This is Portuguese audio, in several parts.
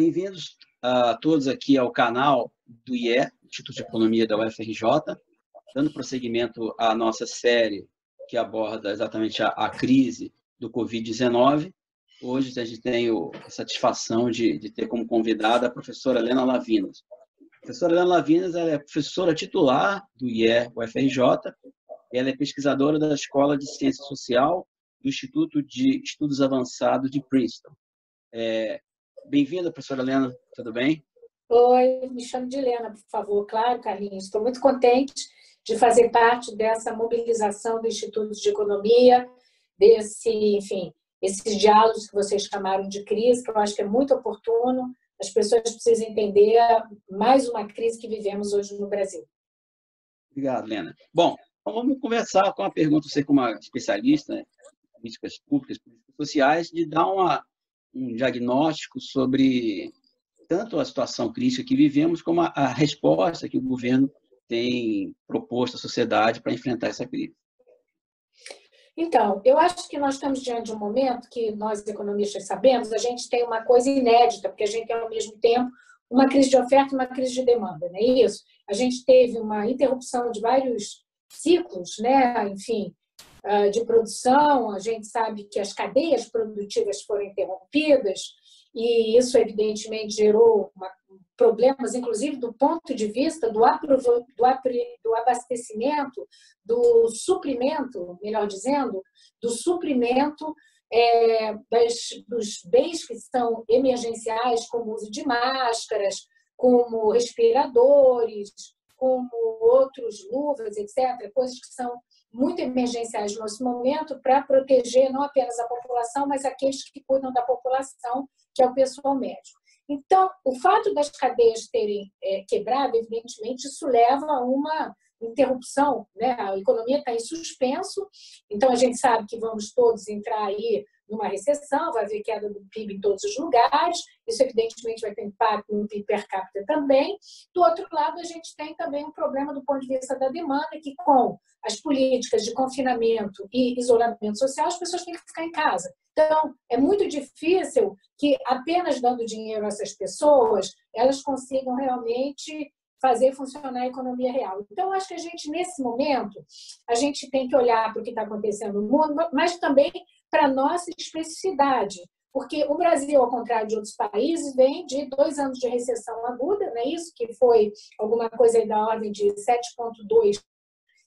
Bem-vindos a todos aqui ao canal do IE, Instituto de Economia da UFRJ, dando prosseguimento à nossa série que aborda exatamente a crise do Covid-19. Hoje a gente tem a satisfação de ter como convidada a professora Helena Lavinas. A professora Helena Lavinas é professora titular do IE UFRJ, ela é pesquisadora da Escola de Ciência Social do Instituto de Estudos Avançados de Princeton. Bem-vinda, professora Helena, tudo bem? Oi, me chamo de Helena, por favor. Claro, Carlinhos, estou muito contente de fazer parte dessa mobilização do Instituto de Economia, esses diálogos que vocês chamaram de crise, que eu acho que é muito oportuno. As pessoas precisam entender mais uma crise que vivemos hoje no Brasil. Obrigado, Helena. Bom, então vamos conversar com a pergunta, você como uma especialista em políticas públicas, políticas sociais, de dar um diagnóstico sobre tanto a situação crítica que vivemos, como a resposta que o governo tem proposto à sociedade para enfrentar essa crise. Então, eu acho que nós estamos diante de um momento que nós, economistas, sabemos, a gente tem uma coisa inédita, porque a gente tem, ao mesmo tempo, uma crise de oferta e uma crise de demanda, não é isso? A gente teve uma interrupção de vários ciclos, né? Enfim, de produção, a gente sabe que as cadeias produtivas foram interrompidas e isso, evidentemente, gerou problemas, inclusive do ponto de vista do abastecimento, do suprimento, melhor dizendo, do suprimento dos bens que são emergenciais, como o uso de máscaras, como respiradores, como outros luvas, etc., coisas que são muito emergenciais nesse momento para proteger não apenas a população, mas aqueles que cuidam da população, que é o pessoal médico. Então, o fato das cadeias terem quebrado, evidentemente, isso leva a uma interrupção, né? A economia está em suspenso, então a gente sabe que vamos todos entrar aí numa recessão, vai haver queda do PIB em todos os lugares, isso evidentemente vai ter impacto no PIB per capita também. Do outro lado, a gente tem também um problema do ponto de vista da demanda, que com as políticas de confinamento e isolamento social, as pessoas têm que ficar em casa. Então, é muito difícil que apenas dando dinheiro a essas pessoas, elas consigam realmente fazer funcionar a economia real. Então, acho que a gente, nesse momento, a gente tem que olhar para o que está acontecendo no mundo, mas também para a nossa especificidade, porque o Brasil, ao contrário de outros países, vem de 2 anos de recessão aguda, não é isso? Que foi alguma coisa aí da ordem de 7,2%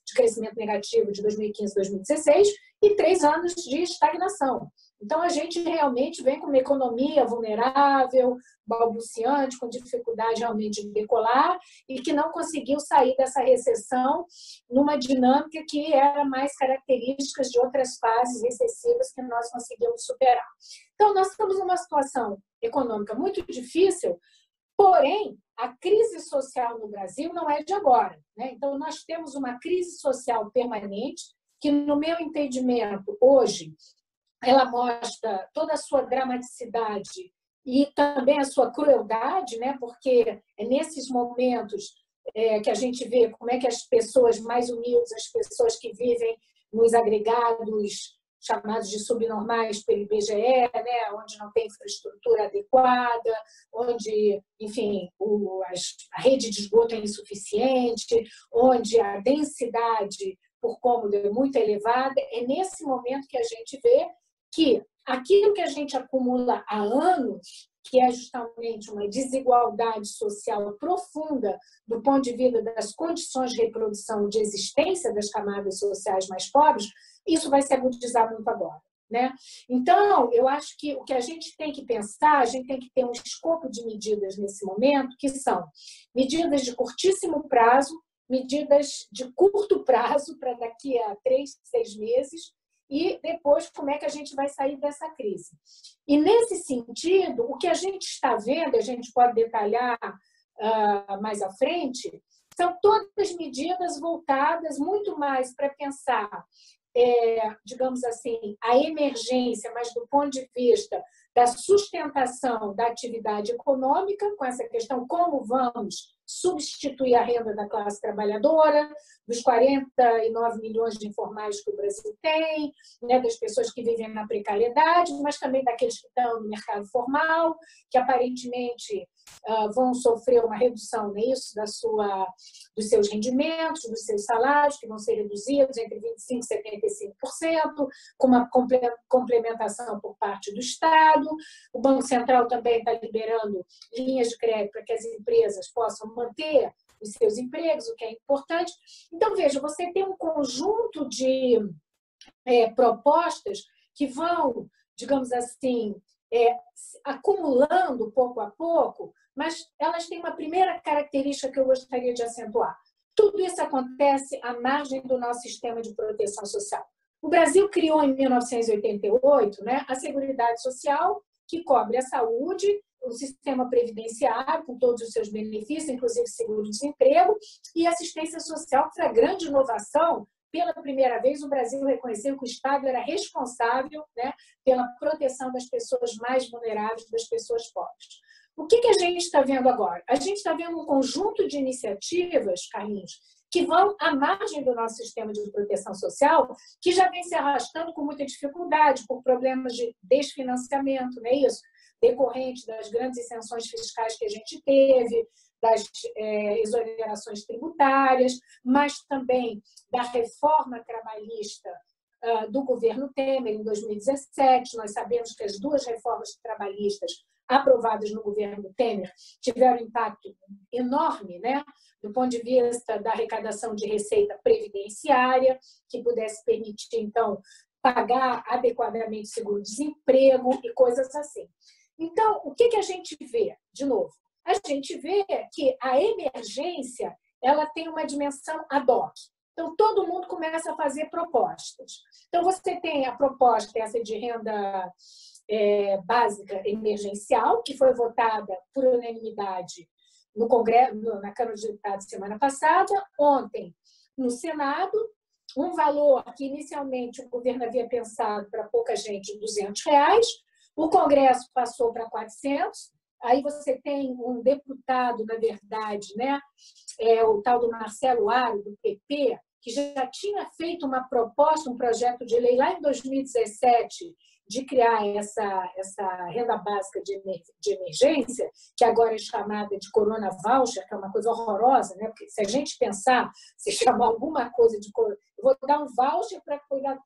de crescimento negativo de 2015 a 2016 e 3 anos de estagnação. Então, a gente realmente vem com uma economia vulnerável, balbuciante, com dificuldade realmente de decolar e que não conseguiu sair dessa recessão numa dinâmica que era mais característica de outras fases recessivas que nós conseguimos superar. Então, nós estamos numa situação econômica muito difícil, porém, a crise social no Brasil não é de agora, né? Então, nós temos uma crise social permanente que, no meu entendimento, hoje, ela mostra toda a sua dramaticidade e também a sua crueldade, né? Porque é nesses momentos que a gente vê como é que as pessoas mais humildes, as pessoas que vivem nos agregados chamados de subnormais pelo IBGE, né? Onde não tem infraestrutura adequada, onde, enfim, a rede de esgoto é insuficiente, onde a densidade por cômodo é muito elevada, é nesse momento que a gente vê que aquilo que a gente acumula há anos, que é justamente uma desigualdade social profunda do ponto de vista das condições de reprodução, de existência das camadas sociais mais pobres, isso vai se agudizar muito agora, né? Então, eu acho que o que a gente tem que pensar, a gente tem que ter um escopo de medidas nesse momento, que são medidas de curtíssimo prazo, medidas de curto prazo, para daqui a 3, 6 meses, e depois como é que a gente vai sair dessa crise. E, nesse sentido, o que a gente está vendo, a gente pode detalhar mais à frente, são todas medidas voltadas muito mais para pensar, digamos assim, a emergência, mas do ponto de vista da sustentação da atividade econômica, com essa questão como vamos substituir a renda da classe trabalhadora, dos 49 milhões de informais que o Brasil tem, né, das pessoas que vivem na precariedade, mas também daqueles que estão no mercado formal, que aparentemente vão sofrer uma redução, não é isso, dos seus rendimentos, dos seus salários, que vão ser reduzidos entre 25% e 75%, com uma complementação por parte do Estado. O Banco Central também está liberando linhas de crédito para que as empresas possam manter os seus empregos, o que é importante. Então, veja, você tem um conjunto de propostas que vão, digamos assim, acumulando pouco a pouco, mas elas têm uma primeira característica que eu gostaria de acentuar. Tudo isso acontece à margem do nosso sistema de proteção social. O Brasil criou, em 1988, né, a Seguridade Social, que cobre a saúde, o sistema previdenciário, com todos os seus benefícios, inclusive seguro-desemprego, e assistência social, que foi a grande inovação. Pela primeira vez, o Brasil reconheceu que o Estado era responsável, né, pela proteção das pessoas mais vulneráveis, das pessoas pobres. O que a gente está vendo agora? A gente está vendo um conjunto de iniciativas, Carlinhos, que vão à margem do nosso sistema de proteção social, que já vem se arrastando com muita dificuldade por problemas de desfinanciamento, não é isso? Decorrente das grandes isenções fiscais que a gente teve, das exonerações tributárias, mas também da reforma trabalhista do governo Temer, em 2017. Nós sabemos que as duas reformas trabalhistas aprovadas no governo Temer tiveram um impacto enorme, né, do ponto de vista da arrecadação de receita previdenciária, que pudesse permitir, então, pagar adequadamente seguro-desemprego e coisas assim. Então, o que a gente vê? De novo, a gente vê que a emergência ela tem uma dimensão ad hoc. Então, todo mundo começa a fazer propostas. Então, você tem a proposta essa de renda básica emergencial, que foi votada por unanimidade no Congresso, na Câmara dos Deputados semana passada, ontem no Senado, um valor que inicialmente o governo havia pensado para pouca gente, R$200, o Congresso passou para 400, aí você tem um deputado, na verdade, né, o tal do Marcelo Aro, do PP, que já tinha feito uma proposta, um projeto de lei lá em 2017, de criar essa renda básica de emergência, que agora é chamada de Corona Voucher, que é uma coisa horrorosa, né? Porque se a gente pensar, se chamar alguma coisa de... Eu vou dar um voucher para cuidar...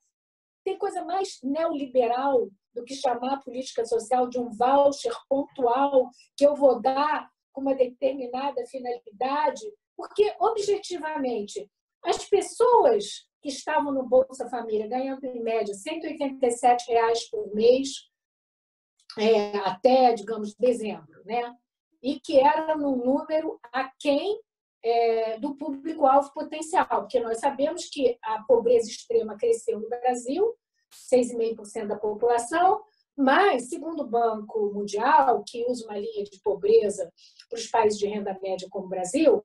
Tem coisa mais neoliberal do que chamar a política social de um voucher pontual que eu vou dar com uma determinada finalidade, porque, objetivamente, as pessoas que estavam no Bolsa Família ganhando, em média, R$187 por mês até, digamos, dezembro, né? E que era num número aquém do público-alvo potencial, porque nós sabemos que a pobreza extrema cresceu no Brasil, 6,5% da população, mas, segundo o Banco Mundial, que usa uma linha de pobreza para os países de renda média como o Brasil,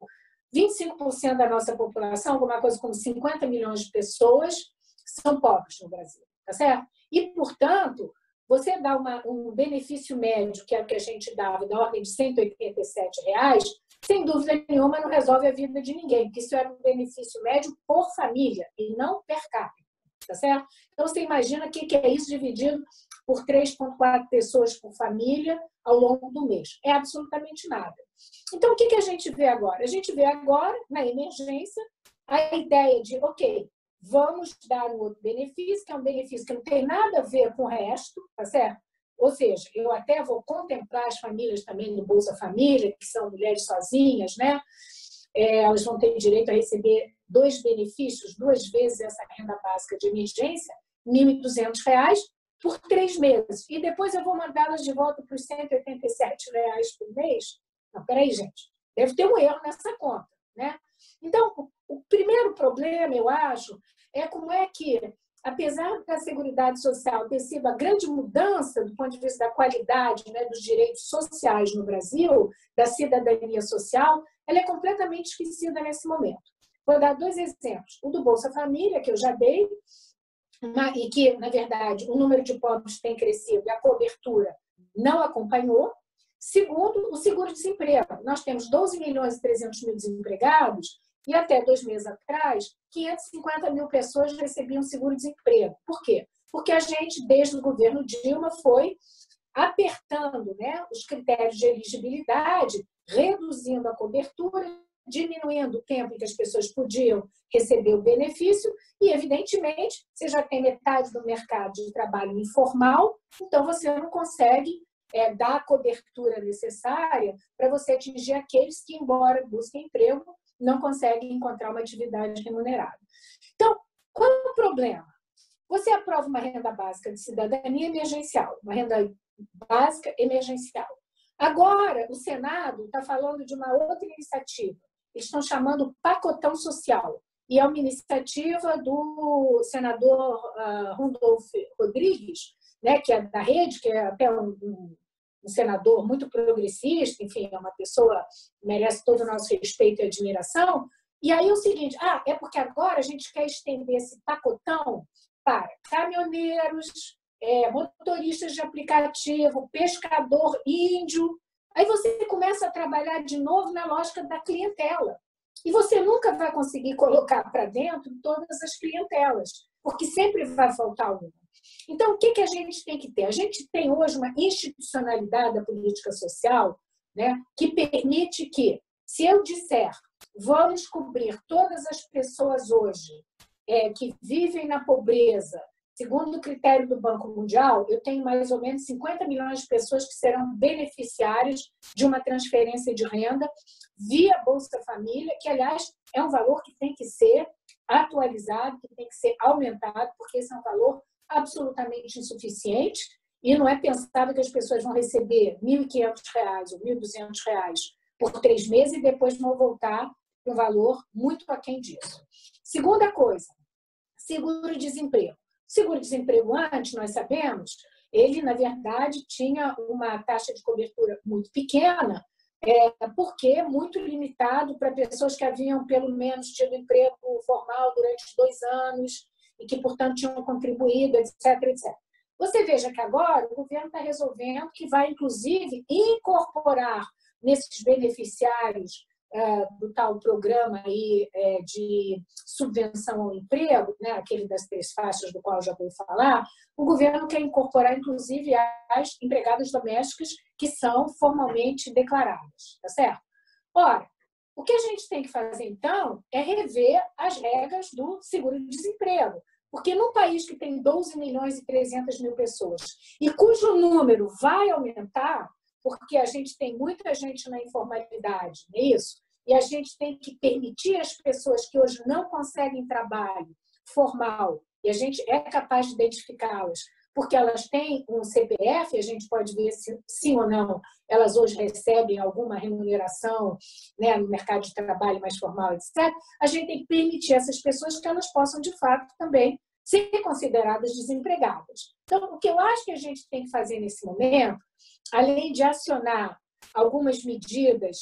25% da nossa população, alguma coisa como 50 milhões de pessoas, são pobres no Brasil, tá certo? E, portanto, você dá um benefício médio, que é o que a gente dava, da ordem de R$187, sem dúvida nenhuma não resolve a vida de ninguém, porque isso era um benefício médio por família e não per capita, tá certo? Então, você imagina o que é isso dividido por 3,4 pessoas por família ao longo do mês. É absolutamente nada. Então, o que a gente vê agora? A gente vê agora, na emergência, a ideia de, ok, vamos dar um outro benefício, que é um benefício que não tem nada a ver com o resto, tá certo? Ou seja, eu até vou contemplar as famílias também do Bolsa Família, que são mulheres sozinhas, né? Elas vão ter direito a receber 2 benefícios, 2 vezes essa renda básica de emergência, R$1.200, por 3 meses. E depois eu vou mandá-las de volta para os R$187 por mês. Não, peraí, gente. Deve ter um erro nessa conta, né? Então, o primeiro problema, eu acho, é como é que, apesar da Seguridade Social ter sido a grande mudança do ponto de vista da qualidade, né, dos direitos sociais no Brasil, da cidadania social, ela é completamente esquecida nesse momento. Vou dar 2 exemplos. O do Bolsa Família, que eu já dei, e que, na verdade, o número de pobres tem crescido e a cobertura não acompanhou. Segundo, o seguro-desemprego. Nós temos 12 milhões e 300 mil desempregados e até 2 meses atrás, 550 mil pessoas recebiam seguro-desemprego. Por quê? Porque a gente, desde o governo Dilma, foi apertando, né, os critérios de elegibilidade, reduzindo a cobertura, diminuindo o tempo em que as pessoas podiam receber o benefício e, evidentemente, você já tem metade do mercado de trabalho informal, então você não consegue dar a cobertura necessária para você atingir aqueles que, embora busquem emprego, não conseguem encontrar uma atividade remunerada. Então, qual é o problema? Você aprova uma renda básica de cidadania emergencial, uma renda básica emergencial. Agora, o Senado está falando de uma outra iniciativa. Eles estão chamando pacotão social. E é uma iniciativa do senador Randolph Rodrigues, né, que é da Rede, que é até um senador muito progressista, enfim, é uma pessoa que merece todo o nosso respeito e admiração. E aí é o seguinte, é porque agora a gente quer estender esse pacotão para caminhoneiros, motoristas de aplicativo, pescador, índio. Aí você começa a trabalhar de novo na lógica da clientela. E você nunca vai conseguir colocar para dentro todas as clientelas, porque sempre vai faltar uma. Então, o que a gente tem que ter? A gente tem hoje uma institucionalidade da política social, né, que permite que, se eu disser, vamos cobrir todas as pessoas hoje que vivem na pobreza, segundo o critério do Banco Mundial, eu tenho mais ou menos 50 milhões de pessoas que serão beneficiárias de uma transferência de renda via Bolsa Família, que, aliás, é um valor que tem que ser atualizado, que tem que ser aumentado, porque esse é um valor absolutamente insuficiente e não é pensado que as pessoas vão receber R$ 1.500 ou R$ 1.200 por 3 meses e depois vão voltar para um valor muito aquém disso. Segunda coisa, seguro-desemprego. Seguro-desemprego antes, nós sabemos, ele, na verdade, tinha uma taxa de cobertura muito pequena, porque muito limitado para pessoas que haviam, pelo menos, tido emprego formal durante 2 anos e que, portanto, tinham contribuído, etc, etc. Você veja que agora o governo está resolvendo que vai, inclusive, incorporar nesses beneficiários do tal programa aí, de subvenção ao emprego, né, aquele das 3 faixas do qual já vou falar, o governo quer incorporar, inclusive, as empregadas domésticas que são formalmente declaradas, tá certo? Ora, o que a gente tem que fazer, então, é rever as regras do seguro-desemprego, porque num país que tem 12 milhões e 300 mil pessoas e cujo número vai aumentar, porque a gente tem muita gente na informalidade, não é isso? E a gente tem que permitir às pessoas que hoje não conseguem trabalho formal, e a gente é capaz de identificá-las, porque elas têm um CPF, a gente pode ver se sim ou não elas hoje recebem alguma remuneração, né, no mercado de trabalho mais formal, etc. A gente tem que permitir a essas pessoas que elas possam, de fato, também ser consideradas desempregadas. Então, o que eu acho que a gente tem que fazer nesse momento, além de acionar algumas medidas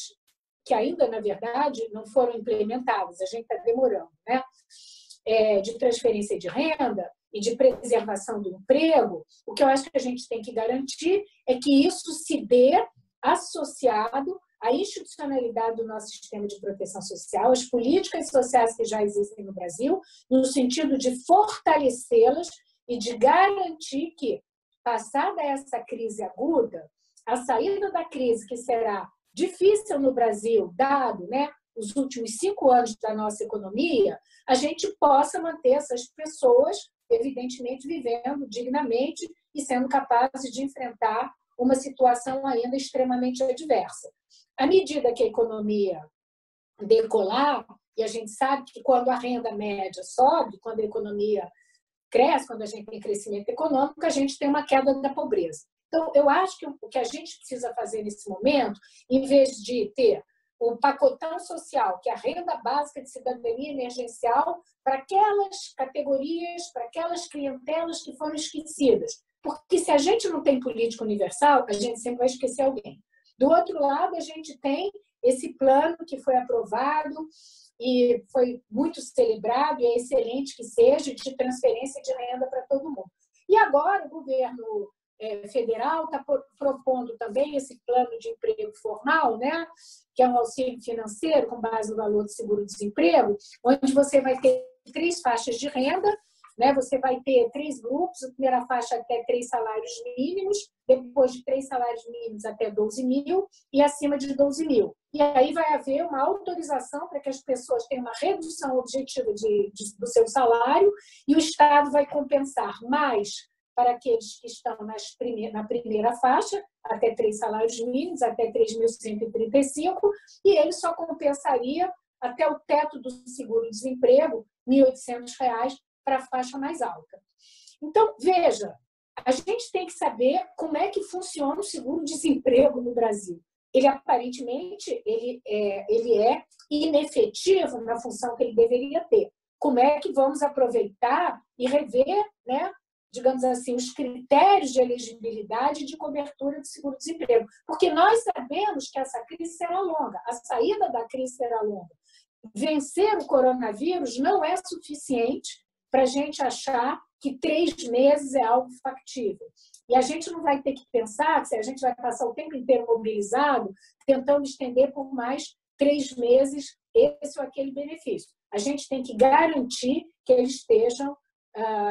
que ainda, na verdade, não foram implementadas, a gente está demorando, né? De transferência de renda e de preservação do emprego, o que eu acho que a gente tem que garantir é que isso se dê associado à institucionalidade do nosso sistema de proteção social, as políticas sociais que já existem no Brasil, no sentido de fortalecê-las e de garantir que, passada essa crise aguda, a saída da crise, que será difícil no Brasil, dado, né, os últimos 5 anos da nossa economia, a gente possa manter essas pessoas, evidentemente, vivendo dignamente e sendo capazes de enfrentar uma situação ainda extremamente adversa. À medida que a economia decolar, e a gente sabe que quando a renda média sobe, quando a economia cresce, quando a gente tem crescimento econômico, a gente tem uma queda da pobreza. Então, eu acho que o que a gente precisa fazer nesse momento, em vez de ter um pacotão social, que é a renda básica de cidadania emergencial, para aquelas categorias, para aquelas clientelas que foram esquecidas. Porque se a gente não tem política universal, a gente sempre vai esquecer alguém. Do outro lado, a gente tem esse plano que foi aprovado e foi muito celebrado, e é excelente que seja, de transferência de renda para todo mundo. E agora o governo federal está propondo também esse plano de emprego formal, né? Que é um auxílio financeiro com base no valor do seguro-desemprego, onde você vai ter 3 faixas de renda, né? Você vai ter 3 grupos, a primeira faixa até 3 salários mínimos, depois de 3 salários mínimos até 12 mil e acima de 12 mil. E aí vai haver uma autorização para que as pessoas tenham uma redução objetiva do seu salário e o Estado vai compensar mais para aqueles que estão na primeira faixa, até 3 salários mínimos, até 3.135, e ele só compensaria até o teto do seguro-desemprego, R$ 1.800, para a faixa mais alta. Então, veja, a gente tem que saber como é que funciona o seguro-desemprego no Brasil. Ele, aparentemente, ele é inefetivo na função que ele deveria ter. Como é que vamos aproveitar e rever, né, digamos assim, os critérios de elegibilidade e de cobertura de seguro-desemprego? Porque nós sabemos que essa crise será longa, a saída da crise será longa. Vencer o coronavírus não é suficiente para a gente achar que 3 meses é algo factível. E a gente não vai ter que pensar que a gente vai passar o tempo inteiro mobilizado, tentando estender por mais 3 meses esse ou aquele benefício. A gente tem que garantir que eles estejam,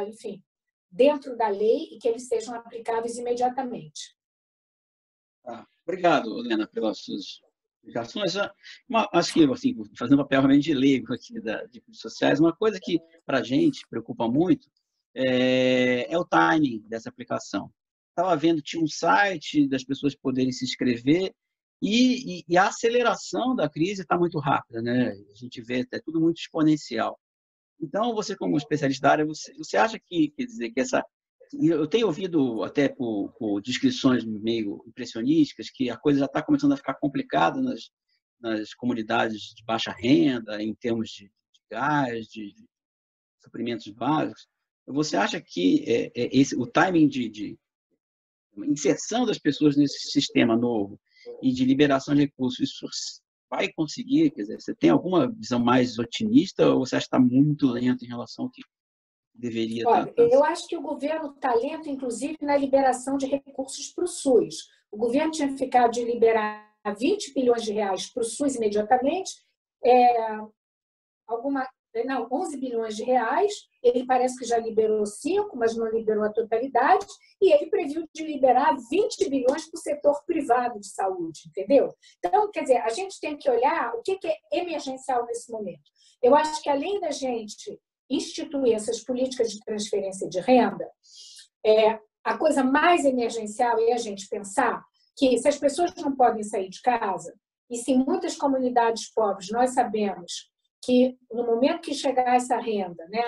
enfim, dentro da lei e que eles sejam aplicáveis imediatamente. Obrigado, Helena, pelas suas explicações. Acho que, assim, fazendo um papel realmente de leigo aqui de redes sociais, uma coisa que, para a gente, preocupa muito é o timing dessa aplicação. Estava vendo, tinha um site das pessoas poderem se inscrever e a aceleração da crise está muito rápida, né? A gente vê, é tudo muito exponencial. Então, você como especialista da área, você acha que, quer dizer, que essa... Eu tenho ouvido até por descrições meio impressionísticas que a coisa já está começando a ficar complicada nas comunidades de baixa renda, em termos de gás, de suprimentos básicos. Você acha que o timing de inserção das pessoas nesse sistema novo e de liberação de recursos, isso vai conseguir? Quer dizer, você tem alguma visão mais otimista ou você acha que está muito lento em relação ao que deveria estar? Eu acho que o governo está lento, inclusive, na liberação de recursos para o SUS. O governo tinha ficado de liberar 20 bilhões de reais para o SUS imediatamente, 11 bilhões de reais, ele parece que já liberou 5, mas não liberou a totalidade, e ele previu de liberar 20 bilhões para o setor privado de saúde, entendeu? Então, quer dizer, a gente tem que olhar o que é emergencial nesse momento. Eu acho que, além da gente instituir essas políticas de transferência de renda, a coisa mais emergencial é a gente pensar que, se as pessoas não podem sair de casa, e se em muitas comunidades pobres nós sabemos que no momento que chegar essa renda, né,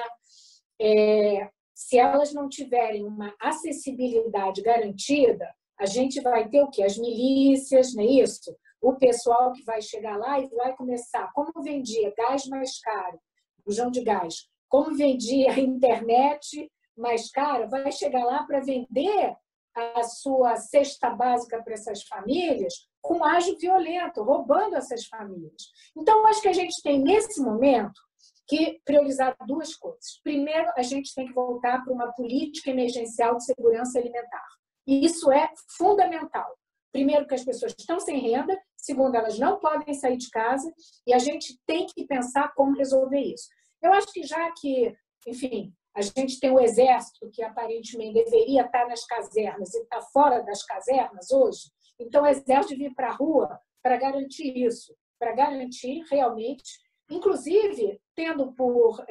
se elas não tiverem uma acessibilidade garantida, a gente vai ter o quê? As milícias, não é isso? O pessoal que vai chegar lá e vai começar, como vendia gás mais caro, bujão de gás, como vendia a internet mais cara, vai chegar lá para vender a sua cesta básica para essas famílias com ágio violento, roubando essas famílias. Então, acho que a gente tem, nesse momento, que priorizar 2 coisas. Primeiro, a gente tem que voltar para uma política emergencial de segurança alimentar. E isso é fundamental. Primeiro, que as pessoas estão sem renda. Segundo, elas não podem sair de casa. E a gente tem que pensar como resolver isso. Eu acho que já que, enfim, a gente tem o Exército, que aparentemente deveria estar nas casernas e está fora das casernas hoje, então o Exército devia ir para a rua para garantir isso, para garantir realmente, inclusive, tendo por,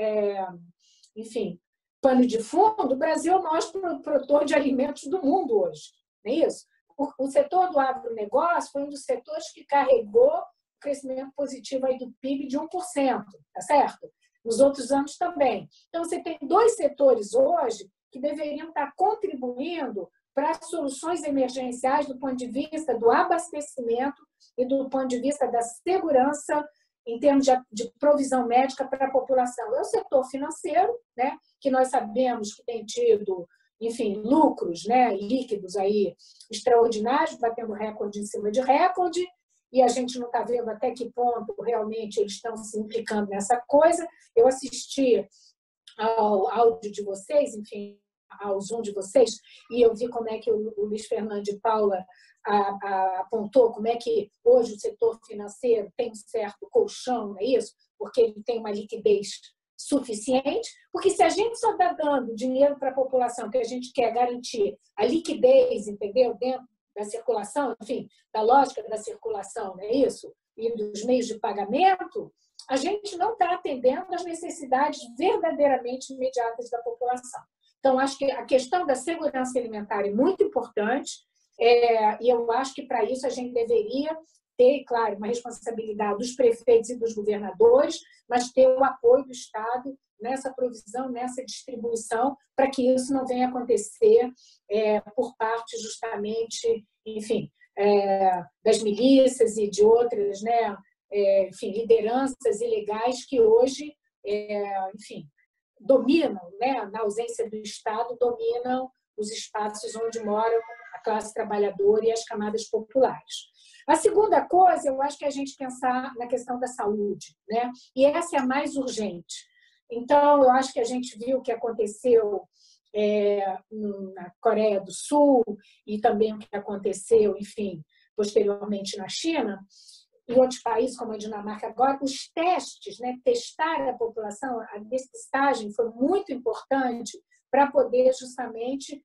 enfim, pano de fundo, o Brasil é o maior produtor de alimentos do mundo hoje, não é isso? O setor do agronegócio foi um dos setores que carregou o crescimento positivo aí do PIB de 1%, tá certo? Nos outros anos também. Então, você tem 2 setores hoje que deveriam estar contribuindo para soluções emergenciais do ponto de vista do abastecimento e do ponto de vista da segurança em termos de provisão médica para a população. É o setor financeiro, né, que nós sabemos que tem tido, enfim, lucros, né, líquidos aí extraordinários, batendo recorde em cima de recorde, e a gente não está vendo até que ponto realmente eles estão se implicando nessa coisa. Eu assisti ao áudio de vocês, enfim, ao Zoom de vocês, e eu vi como é que o Luiz Fernando de Paula apontou como é que hoje o setor financeiro tem um certo colchão, não é isso? Porque ele tem uma liquidez suficiente, porque se a gente só está dando dinheiro para a população, que a gente quer garantir a liquidez, entendeu? Dentro da circulação, enfim, da lógica da circulação, não é isso? E dos meios de pagamento, a gente não está atendendo às necessidades verdadeiramente imediatas da população. Então, acho que a questão da segurança alimentar é muito importante, e eu acho que, para isso, a gente deveria ter, claro, uma responsabilidade dos prefeitos e dos governadores, mas ter o apoio do Estado nessa provisão, nessa distribuição, para que isso não venha acontecer por parte, justamente, enfim, das milícias e de outras, né, enfim, lideranças ilegais que hoje, enfim, dominam, né, na ausência do Estado, dominam os espaços onde moram a classe trabalhadora e as camadas populares. A segunda coisa, eu acho que é a gente pensar na questão da saúde, né? E essa é a mais urgente. Então, eu acho que a gente viu o que aconteceu na Coreia do Sul e também o que aconteceu, enfim, posteriormente na China, em outros países, como a Dinamarca agora, os testes, né, testar a população, a testagem foi muito importante para poder justamente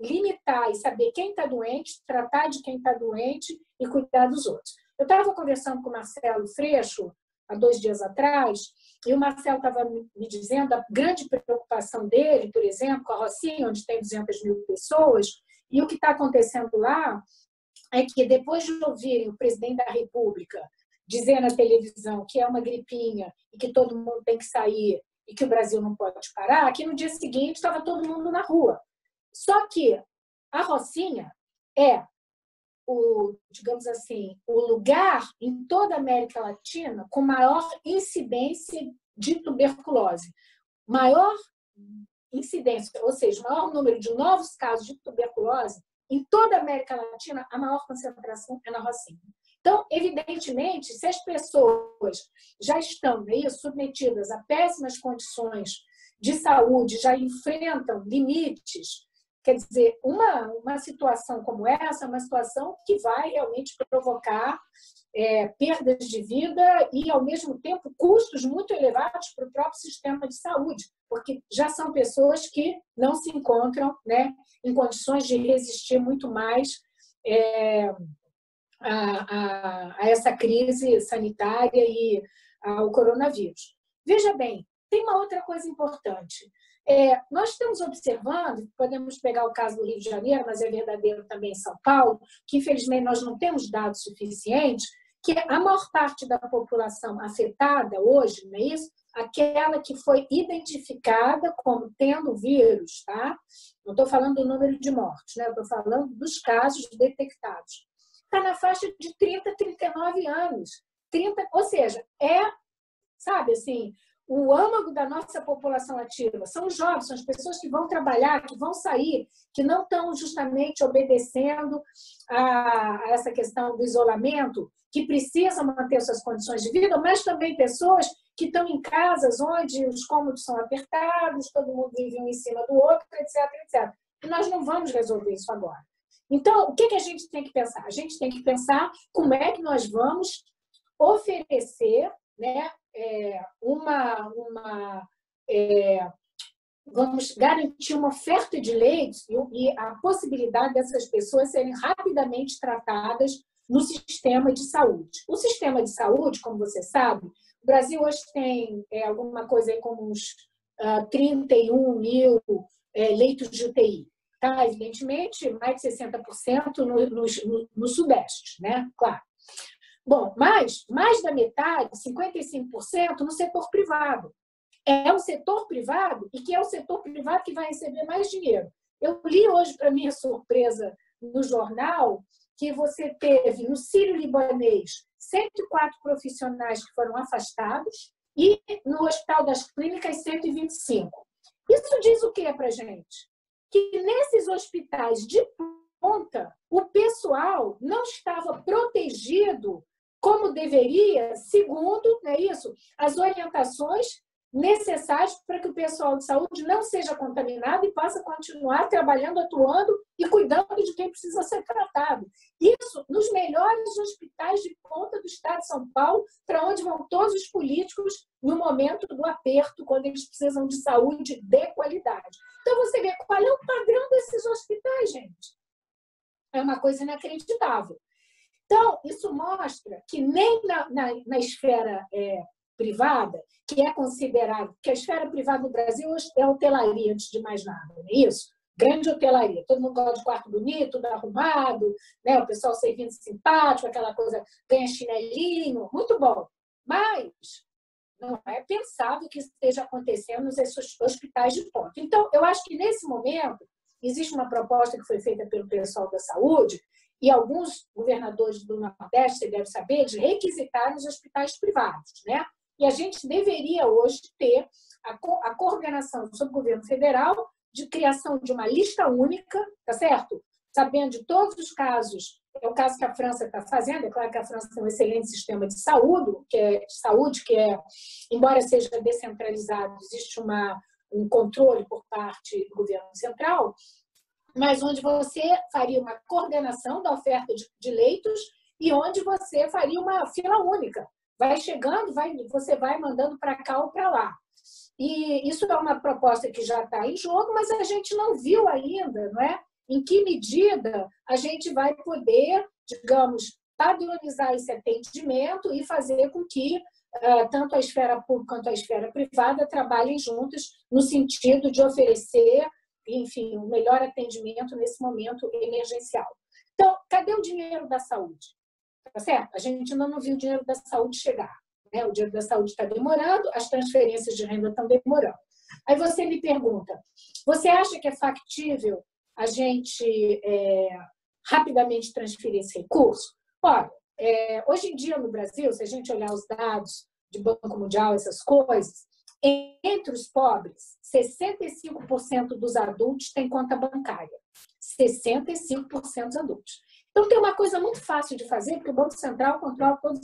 limitar e saber quem está doente, tratar de quem está doente e cuidar dos outros. Eu estava conversando com o Marcelo Freixo há 2 dias atrás, e o Marcelo estava me dizendo a grande preocupação dele, por exemplo, com a Rocinha, onde tem 200 mil pessoas, e o que está acontecendo lá é que depois de ouvirem o presidente da República dizer na televisão que é uma gripinha e que todo mundo tem que sair e que o Brasil não pode parar, que no dia seguinte estava todo mundo na rua. Só que a Rocinha é digamos assim, o lugar em toda a América Latina com maior incidência de tuberculose. Maior incidência, ou seja, maior número de novos casos de tuberculose em toda a América Latina, a maior concentração é na Rocinha. Então, evidentemente, se as pessoas já estão submetidas a péssimas condições de saúde, já enfrentam limites, quer dizer, uma situação como essa é uma situação que vai realmente provocar perdas de vida e, ao mesmo tempo, custos muito elevados para o próprio sistema de saúde, porque já são pessoas que não se encontram, né, em condições de resistir muito mais a essa crise sanitária e ao coronavírus. Veja bem, tem uma outra coisa importante. Nós estamos observando, podemos pegar o caso do Rio de Janeiro, mas é verdadeiro também em São Paulo, que infelizmente nós não temos dados suficientes, que a maior parte da população afetada hoje, não é isso? Aquela que foi identificada como tendo vírus, tá? Não estou falando do número de mortes, né? Estou falando dos casos detectados. Está na faixa de 30 a 39 anos. Ou seja, sabe assim, o âmago da nossa população ativa são os jovens, são as pessoas que vão trabalhar, que vão sair, que não estão justamente obedecendo a essa questão do isolamento, que precisam manter suas condições de vida, mas também pessoas que estão em casas onde os cômodos são apertados, todo mundo vive um em cima do outro, etc, etc. E nós não vamos resolver isso agora. Então, o que a gente tem que pensar? A gente tem que pensar como é que nós vamos oferecer, né, vamos garantir uma oferta de leitos e a possibilidade dessas pessoas serem rapidamente tratadas no sistema de saúde. O sistema de saúde, como você sabe, o Brasil hoje tem alguma coisa aí como uns 31 mil leitos de UTI. Tá? Evidentemente, mais de 60% no Sudeste, né? Claro. Bom, mas mais da metade, 55%, no setor privado. É o setor privado e que é o setor privado que vai receber mais dinheiro. Eu li hoje, para minha surpresa, no jornal, que você teve no Sírio-Libanês 104 profissionais que foram afastados e no Hospital das Clínicas 125. Isso diz o que para a gente? Que nesses hospitais de ponta, o pessoal não estava protegido como deveria, segundo, não é isso, as orientações necessários para que o pessoal de saúde não seja contaminado e possa continuar trabalhando, atuando e cuidando de quem precisa ser tratado. Isso nos melhores hospitais de ponta do estado de São Paulo, para onde vão todos os políticos no momento do aperto, quando eles precisam de saúde de qualidade. Então, você vê qual é o padrão desses hospitais, gente. É uma coisa inacreditável. Então, isso mostra que nem na esfera privada, que é considerado, que a esfera privada no Brasil hoje é hotelaria, antes de mais nada, não é isso? Grande hotelaria. Todo mundo gosta de quarto bonito, tudo arrumado, né? O pessoal servindo simpático, aquela coisa, ganha chinelinho, muito bom. Mas não é pensável que isso esteja acontecendo nos hospitais de ponta. Então, eu acho que nesse momento existe uma proposta que foi feita pelo pessoal da saúde e alguns governadores do Nordeste, você deve saber, de requisitar os hospitais privados, né? E a gente deveria hoje ter a coordenação sob o governo federal de criação de uma lista única, tá certo? Sabendo de todos os casos, é o caso que a França está fazendo, é claro que a França tem um excelente sistema de saúde, que é, embora seja descentralizado, existe um controle por parte do governo central, mas onde você faria uma coordenação da oferta de leitos e onde você faria uma fila única. Vai chegando, você vai mandando para cá ou para lá. E isso é uma proposta que já está em jogo, mas a gente não viu ainda, não é? Em que medida a gente vai poder, digamos, padronizar esse atendimento e fazer com que tanto a esfera pública quanto a esfera privada trabalhem juntas no sentido de oferecer, enfim, o melhor atendimento nesse momento emergencial. Então, cadê o dinheiro da saúde? Tá certo? A gente ainda não viu o dinheiro da saúde chegar, né? O dinheiro da saúde está demorando, as transferências de renda estão demorando. Aí você me pergunta, você acha que é factível a gente rapidamente transferir esse recurso? Olha, hoje em dia no Brasil, se a gente olhar os dados de Banco Mundial, essas coisas, entre os pobres, 65% dos adultos têm conta bancária. 65% dos adultos. Então, tem uma coisa muito fácil de fazer, porque o Banco Central controla todas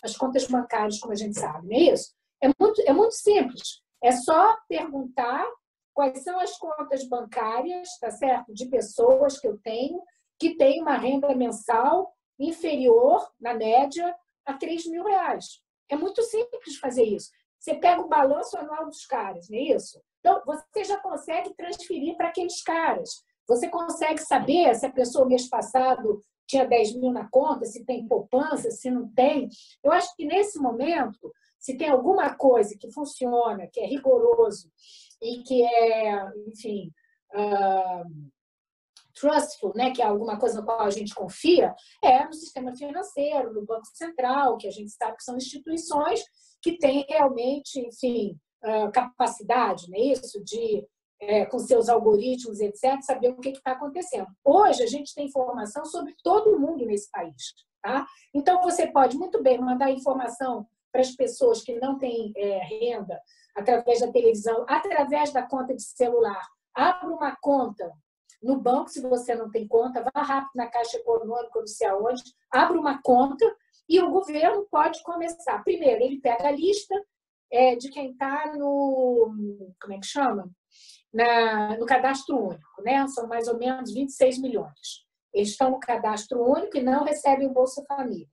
as contas bancárias, como a gente sabe, não é isso? É muito simples. É só perguntar quais são as contas bancárias, tá certo? De pessoas que eu tenho, que têm uma renda mensal inferior, na média, a R$3.000. É muito simples fazer isso. Você pega o balanço anual dos caras, não é isso? Então, você já consegue transferir para aqueles caras. Você consegue saber se a pessoa, mês passado, tinha 10 mil na conta, se tem poupança, se não tem. Eu acho que, nesse momento, se tem alguma coisa que funciona, que é rigoroso e que é, enfim, trustful, né, que é alguma coisa no qual a gente confia, é no sistema financeiro, no Banco Central, que a gente sabe que são instituições que têm realmente, enfim, capacidade, não é isso, de com seus algoritmos, etc., saber o que está acontecendo. Hoje, a gente tem informação sobre todo mundo nesse país. Tá? Então, você pode muito bem mandar informação para as pessoas que não têm renda através da televisão, através da conta de celular. Abra uma conta no banco, se você não tem conta, vá rápido na Caixa Econômica, não sei aonde, abra uma conta e o governo pode começar. Primeiro, ele pega a lista de quem está no... Como é que chama? No cadastro único, né? São mais ou menos 26 milhões. Eles estão no cadastro único e não recebem o Bolsa Família.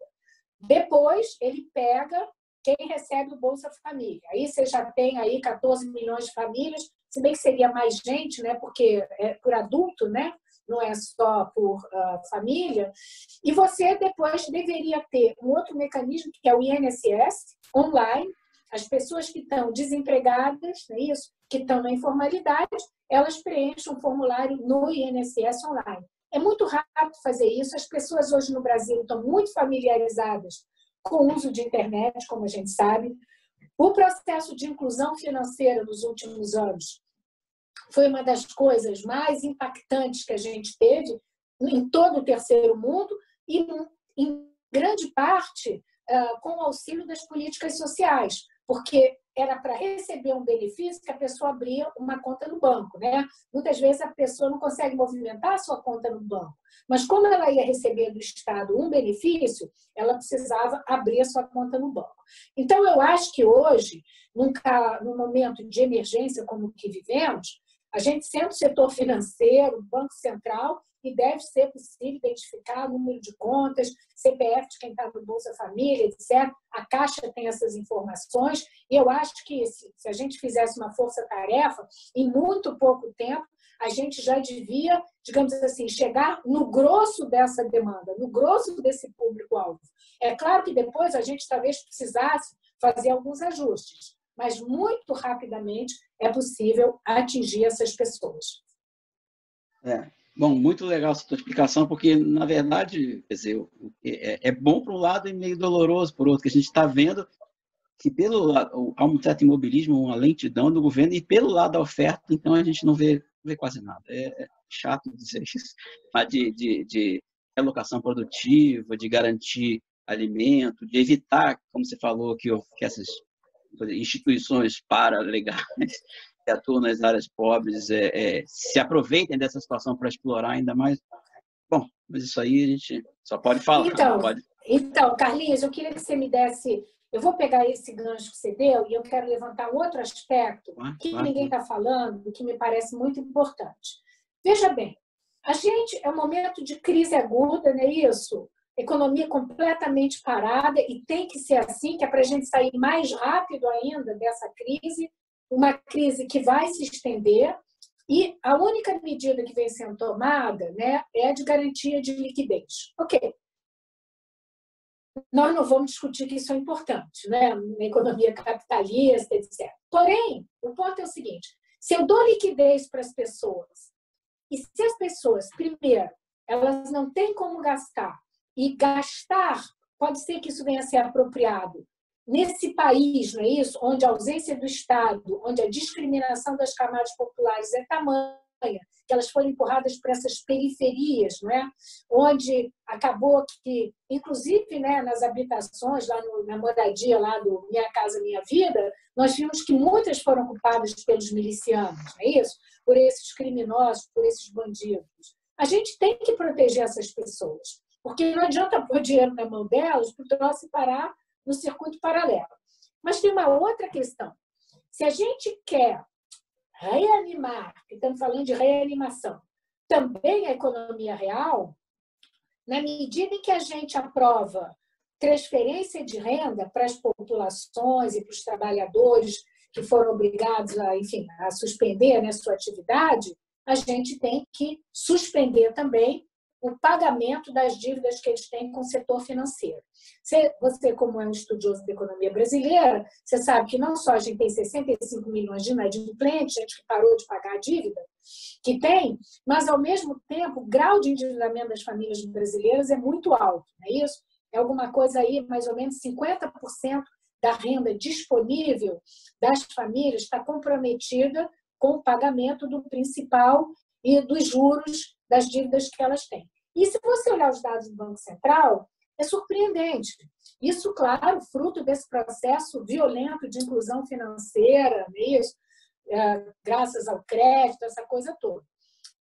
Depois, ele pega quem recebe o Bolsa Família. Aí você já tem aí 14 milhões de famílias, se bem que seria mais gente, né? Porque é por adulto, né? Não é só por família. E você depois deveria ter um outro mecanismo, que é o INSS, online. As pessoas que estão desempregadas, não é isso? Que estão na informalidade, elas preenchem um formulário no INSS online. É muito rápido fazer isso. As pessoas hoje no Brasil estão muito familiarizadas com o uso de internet, como a gente sabe. O processo de inclusão financeira nos últimos anos foi uma das coisas mais impactantes que a gente teve em todo o terceiro mundo e, em grande parte, com o auxílio das políticas sociais. porque era para receber um benefício que a pessoa abria uma conta no banco, né? Muitas vezes a pessoa não consegue movimentar a sua conta no banco, mas como ela ia receber do Estado um benefício, ela precisava abrir a sua conta no banco. Então, eu acho que hoje, num momento de emergência como o que vivemos, a gente sendo o setor financeiro, Banco Central, e deve ser possível identificar o número de contas, CPF de quem está no Bolsa Família, etc. A Caixa tem essas informações, e eu acho que se a gente fizesse uma força-tarefa, em muito pouco tempo, a gente já devia, digamos assim, chegar no grosso dessa demanda, no grosso desse público-alvo. É claro que depois a gente talvez precisasse fazer alguns ajustes, mas muito rapidamente é possível atingir essas pessoas. Bom, muito legal essa tua explicação, porque, na verdade, quer dizer, é bom por um lado e meio doloroso por outro, que a gente está vendo que há um certo imobilismo, uma lentidão do governo, e pelo lado da oferta, então a gente não vê quase nada. É chato dizer isso, mas de alocação produtiva, de garantir alimento, de evitar, como você falou, que essas instituições paralegais que atuam nas áreas pobres se aproveitem dessa situação para explorar ainda mais. Bom, mas isso aí a gente só pode falar. Então, Carlinhos, eu queria que você me desse... Eu vou pegar esse gancho que você deu e eu quero levantar um outro aspecto que ninguém está falando, que me parece muito importante. Veja bem, a gente é um momento de crise aguda, não é isso? Economia completamente parada, e tem que ser assim, que é para a gente sair mais rápido ainda dessa crise, uma crise que vai se estender, e a única medida que vem sendo tomada, né, é a de garantia de liquidez. Ok. Nós não vamos discutir que isso é importante, né, na economia capitalista, etc. Porém, o ponto é o seguinte: se eu dou liquidez para as pessoas, e se as pessoas, primeiro, elas não têm como gastar, e gastar, pode ser que isso venha a ser apropriado nesse país, não é isso? Onde a ausência do Estado, onde a discriminação das camadas populares é tamanha, que elas foram empurradas para essas periferias, não é? Onde acabou que, inclusive, né, nas habitações, lá na moradia lá do Minha Casa Minha Vida, nós vimos que muitas foram ocupadas pelos milicianos, não é isso? Por esses criminosos, por esses bandidos. A gente tem que proteger essas pessoas, porque não adianta pôr dinheiro na mão delas para o troço parar no circuito paralelo. Mas tem uma outra questão. Se a gente quer reanimar, estamos falando de reanimação, também a economia real, na medida em que a gente aprova transferência de renda para as populações e para os trabalhadores que foram obrigados a, enfim, a suspender, né, sua atividade, a gente tem que suspender também o pagamento das dívidas que eles têm com o setor financeiro. Você, como é um estudioso da economia brasileira, você sabe que não só a gente tem 65 milhões de inadimplentes, gente que parou de pagar a dívida, que tem, mas, ao mesmo tempo, o grau de endividamento das famílias brasileiras é muito alto, não é isso? É alguma coisa aí, mais ou menos 50% da renda disponível das famílias está comprometida com o pagamento do principal e dos juros das dívidas que elas têm. E se você olhar os dados do Banco Central, é surpreendente. Isso, claro, fruto desse processo violento de inclusão financeira, mesmo, graças ao crédito, essa coisa toda.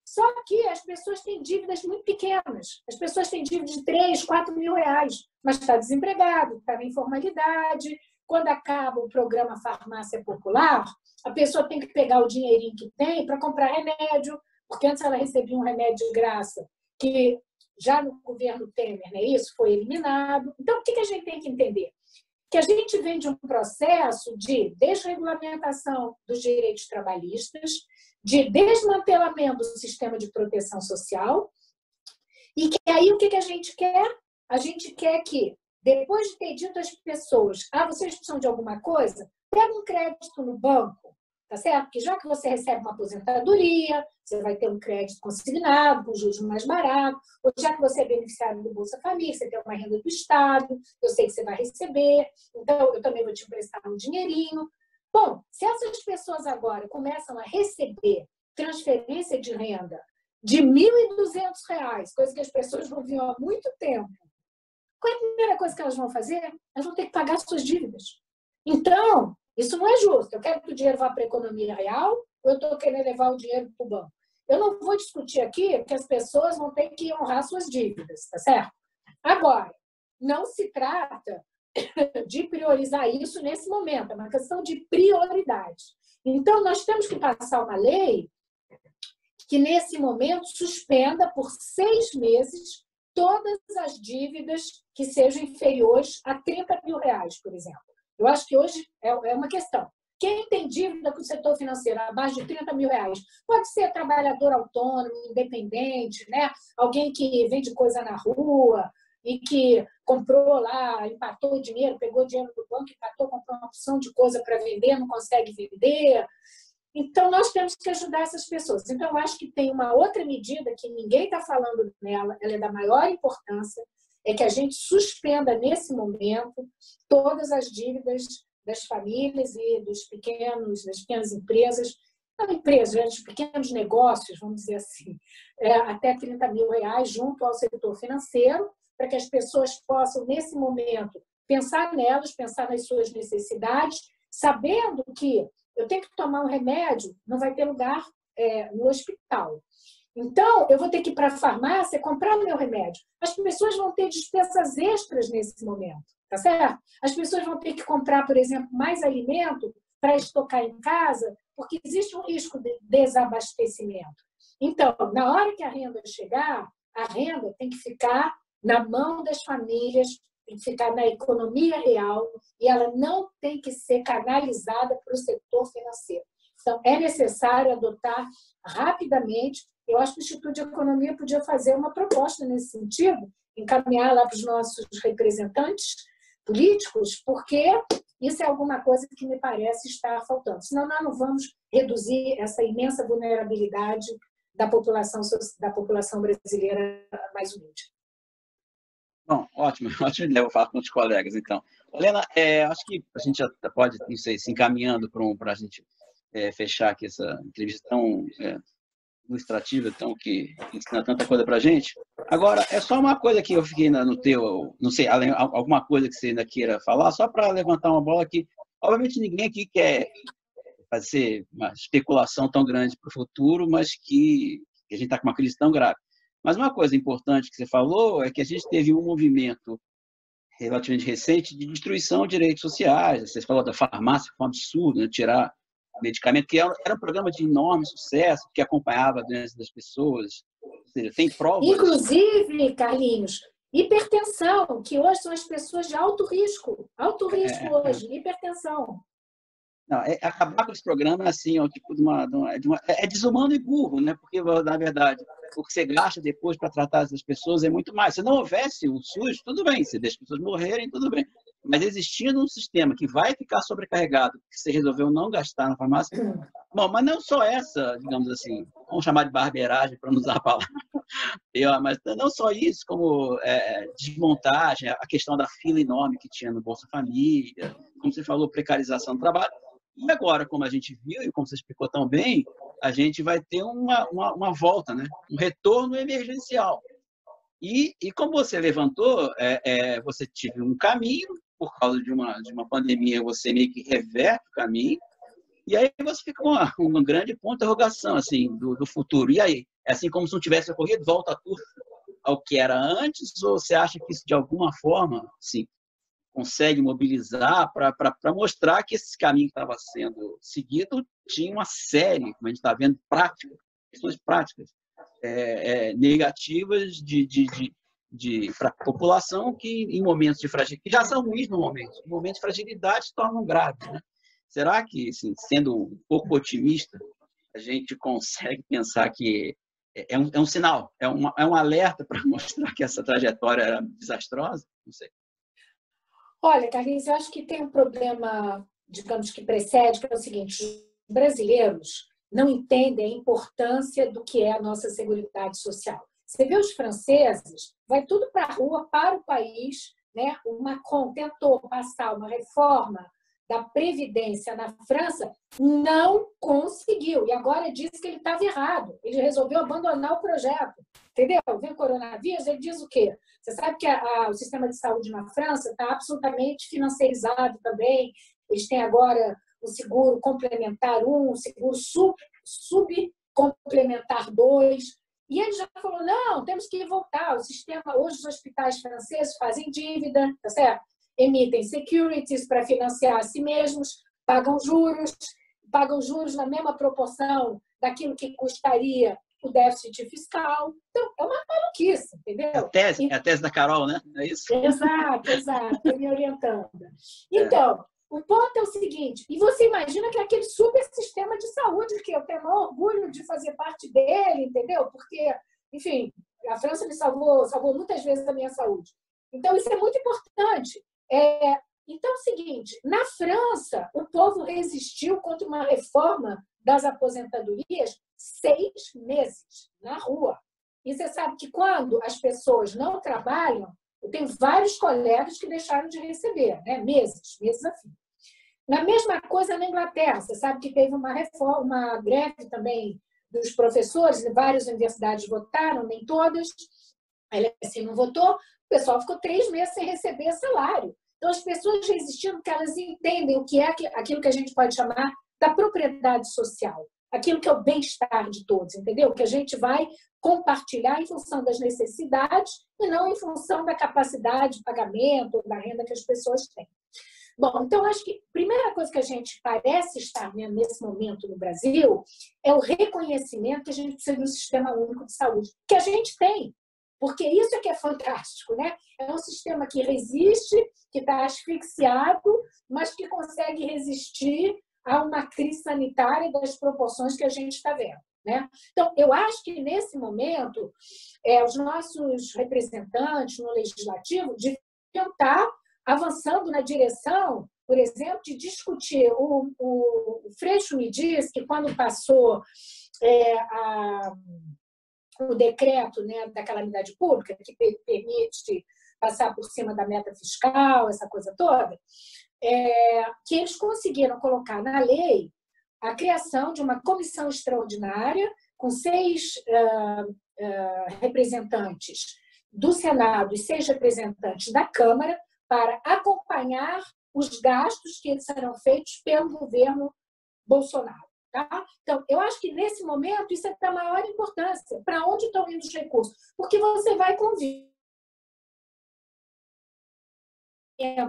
Só que as pessoas têm dívidas muito pequenas. As pessoas têm dívidas de 3, 4 mil reais, mas está desempregado, está na informalidade. Quando acaba o programa Farmácia Popular, a pessoa tem que pegar o dinheirinho que tem para comprar remédio, porque antes ela recebia um remédio de graça, que já no governo Temer, né, isso foi eliminado. Então, o que a gente tem que entender? Que a gente vem de um processo de desregulamentação dos direitos trabalhistas, de desmantelamento do sistema de proteção social, e que aí o que a gente quer? A gente quer que, depois de ter dito às pessoas, vocês precisam de alguma coisa, pega um crédito no banco, tá certo? Porque já que você recebe uma aposentadoria, você vai ter um crédito consignado, com juros mais baratos, ou já que você é beneficiário do Bolsa Família, você tem uma renda do Estado, eu sei que você vai receber, então eu também vou te emprestar um dinheirinho. Bom, se essas pessoas agora começam a receber transferência de renda de R$ 1.200, coisa que as pessoas não viam há muito tempo, qual é a primeira coisa que elas vão fazer? Elas vão ter que pagar suas dívidas. Então, isso não é justo. Eu quero que o dinheiro vá para a economia real ou eu estou querendo levar o dinheiro para o banco? Eu não vou discutir aqui porque as pessoas vão ter que honrar suas dívidas, tá certo? Agora, não se trata de priorizar isso nesse momento, é uma questão de prioridade. Então, nós temos que passar uma lei que, nesse momento, suspenda por 6 meses todas as dívidas que sejam inferiores a R$30 mil, por exemplo. Eu acho que hoje é uma questão. Quem tem dívida com o setor financeiro abaixo de R$30 mil, pode ser trabalhador autônomo, independente, né? Alguém que vende coisa na rua e que comprou lá, empatou o dinheiro, pegou o dinheiro do banco, empatou, comprou uma opção de coisa para vender, não consegue vender. Então, nós temos que ajudar essas pessoas. Então, eu acho que tem uma outra medida que ninguém está falando nela, ela é da maior importância, é que a gente suspenda, nesse momento, todas as dívidas das famílias e das pequenas empresas, não empresas, dos pequenos negócios, vamos dizer assim, até R$30 mil junto ao setor financeiro, para que as pessoas possam, nesse momento, pensar nelas, pensar nas suas necessidades, sabendo que eu tenho que tomar um remédio, não vai ter lugar no hospital. Então, eu vou ter que ir para a farmácia comprar o meu remédio. As pessoas vão ter despesas extras nesse momento, tá certo? As pessoas vão ter que comprar, por exemplo, mais alimento para estocar em casa, porque existe um risco de desabastecimento. Então, na hora que a renda chegar, a renda tem que ficar na mão das famílias, tem que ficar na economia real e ela não tem que ser canalizada para o setor financeiro. Então, é necessário adotar rapidamente. Eu acho que o Instituto de Economia podia fazer uma proposta nesse sentido, encaminhar lá para os nossos representantes políticos, porque isso é alguma coisa que me parece estar faltando. Senão, nós não vamos reduzir essa imensa vulnerabilidade da população brasileira mais humilde. Bom, ótimo, ótimo ideia, vou falar com os colegas, então. Helena, acho que a gente já pode, não sei, se encaminhando para a gente fechar aqui essa entrevista tão ilustrativa, que ensina tanta coisa para a gente. Agora, é só uma coisa que eu fiquei no teu, não sei, alguma coisa que você ainda queira falar, só para levantar uma bola que, obviamente, ninguém aqui quer fazer uma especulação tão grande para o futuro, mas que a gente está com uma crise tão grave. Mas uma coisa importante que você falou é que a gente teve um movimento relativamente recente de destruição de direitos sociais. Você falou da farmácia, foi um absurdo, né? Tirar medicamento, que era um programa de enorme sucesso, que acompanhava a doença das pessoas. Ou seja, tem provas. Inclusive, Carlinhos, hipertensão, que hoje são as pessoas de alto risco hoje, hipertensão. Não, acabar com esse programa assim, tipo é desumano e burro, né? Porque, na verdade, o que você gasta depois para tratar essas pessoas é muito mais. Se não houvesse o SUS, tudo bem, você deixa as pessoas morrerem, tudo bem. Mas existindo um sistema que vai ficar sobrecarregado, que você resolveu não gastar na farmácia, bom, mas não só essa, digamos assim, vamos chamar de barbeiragem para não usar a palavra, mas não só isso, como desmontagem, a questão da fila enorme que tinha no Bolsa Família, como você falou, precarização do trabalho. E agora, como a gente viu e como você explicou tão bem, a gente vai ter uma volta, né? Um retorno emergencial. E como você levantou, você teve um caminho, por causa de uma pandemia, você meio que reverte o caminho, e aí você fica com uma grande ponto de interrogação assim, do futuro. E aí? É assim como se não tivesse ocorrido, volta tudo ao que era antes, ou você acha que isso, de alguma forma, assim, consegue mobilizar para mostrar que esse caminho que estava sendo seguido tinha uma série, como a gente está vendo, questões práticas, negativas para a população que, em momentos de fragilidade, que já são ruins no momento, em momentos de fragilidade se tornam graves. Né? Será que, assim, sendo um pouco otimista, a gente consegue pensar que é um sinal, é um alerta para mostrar que essa trajetória era desastrosa? Não sei. Olha, Carlinhos, eu acho que tem um problema, digamos, que precede, que é o seguinte: os brasileiros não entendem a importância do que é a nossa seguridade social. Você vê os franceses, vai tudo para a rua, para o país, né? O Macron tentou passar uma reforma da Previdência na França, não conseguiu. E agora diz que ele estava errado. Ele resolveu abandonar o projeto. Entendeu? Vem o coronavírus, ele diz o quê? Você sabe que o sistema de saúde na França está absolutamente financiarizado também, eles têm agora o seguro complementar 1, o seguro subcomplementar 2. E ele já falou, não, temos que voltar. O sistema, hoje os hospitais franceses fazem dívida, tá certo? Emitem securities para financiar a si mesmos, pagam juros na mesma proporção daquilo que custaria o déficit fiscal. Então, é uma maluquice, entendeu? É a tese da Carol, né? É isso? Exato, estou me orientando. Então, o ponto é o seguinte, e você imagina que é aquele super sistema de saúde, que eu tenho o maior orgulho de fazer parte dele, entendeu? Porque, enfim, a França me salvou muitas vezes a minha saúde. Então, isso é muito importante. Então, é o seguinte, na França, o povo resistiu contra uma reforma das aposentadorias 6 meses na rua. E você sabe que quando as pessoas não trabalham, eu tenho vários colegas que deixaram de receber, né? Meses a fim. Na mesma coisa na Inglaterra, você sabe que teve uma reforma, uma greve também dos professores, várias universidades votaram, nem todas, a LSE não votou, o pessoal ficou 3 meses sem receber salário. Então, as pessoas resistindo porque elas entendem o que é aquilo que a gente pode chamar da propriedade social, aquilo que é o bem-estar de todos, entendeu? Que a gente vai compartilhar em função das necessidades e não em função da capacidade de pagamento ou da renda que as pessoas têm. Bom, então, acho que a primeira coisa que a gente parece estar vendo nesse momento no Brasil é o reconhecimento que a gente precisa de um sistema único de saúde, que a gente tem. Porque isso é que é fantástico, né? É um sistema que resiste, que está asfixiado, mas que consegue resistir a uma crise sanitária das proporções que a gente está vendo, né? Então, eu acho que, nesse momento, os nossos representantes no Legislativo deviam estar avançando na direção, por exemplo, de discutir. O Freixo me disse que, quando passou o decreto, né, da calamidade pública, que permite passar por cima da meta fiscal, essa coisa toda, que eles conseguiram colocar na lei a criação de uma comissão extraordinária com 6 representantes do Senado e 6 representantes da Câmara para acompanhar os gastos que serão feitos pelo governo Bolsonaro. Tá? Então, eu acho que, nesse momento, isso é da maior importância. Para onde estão indo os recursos? Porque você vai conviver